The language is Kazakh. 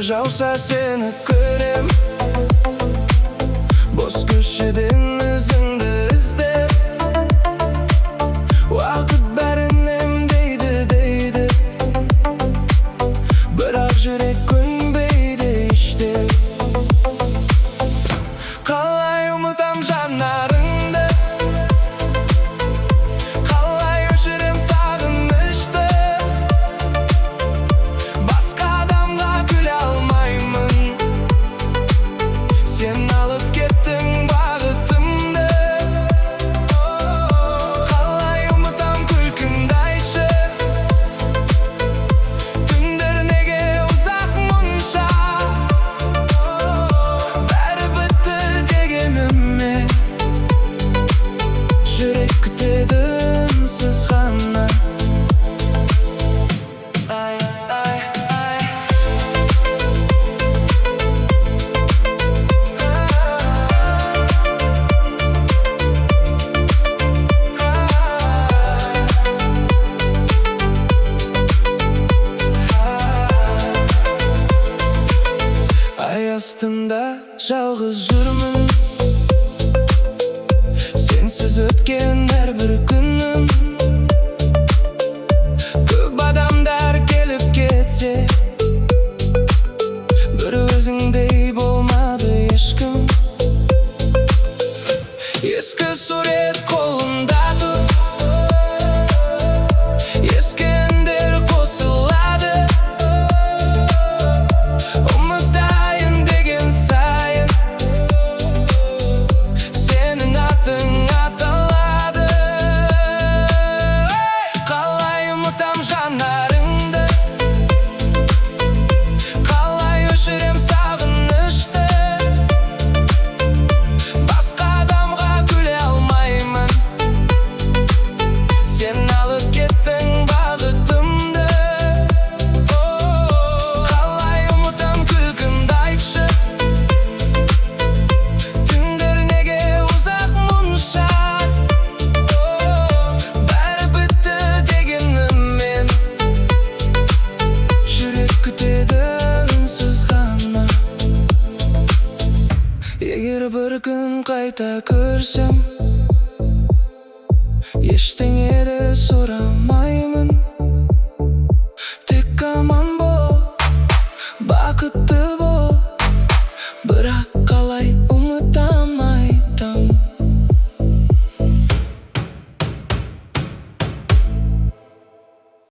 жауса сені көрем. Бос көшеден ізіңді іздеп, уақыт бәрін емдейді, бірақ жүрек көнбейді іштеп. Қалай ұмытам жанарыңды, қалай өшірем сағынышты. Басқа адамға күле алмаймын, сен алып кеттің бағытымды. Қалай ұмытам күлкіңді айтшы, түндер неге ұзақ мұнша. Бәрі бітті дегеніме, жүрек күтеді үнсіз ғана. Ай, ай, ай. Ай астында жалғыз жүрмін, сенсіз өткен әрбір күнім. Көп адамдар келіп кетсе, бір өзіңдей болмады ешкім. Ескі сурет қолымда тұр, ескі әндер қосылады. Ұмытайын деген сайын, сенің атың аталады. Қалай ұмытам жанарыңды, қалай өшірем сағынышты. Басқа адамға күле алмаймын, сен алып кеттің бағытымды. Қалай ұмытам күлкіңді айтшы, түндер неге ұзақ мұнша. Бәрі бітті дегенімен, жүрек күтеді үнсіз ғана. Егер бір күн қайта көрсем, ештеңе де сұрамаймын.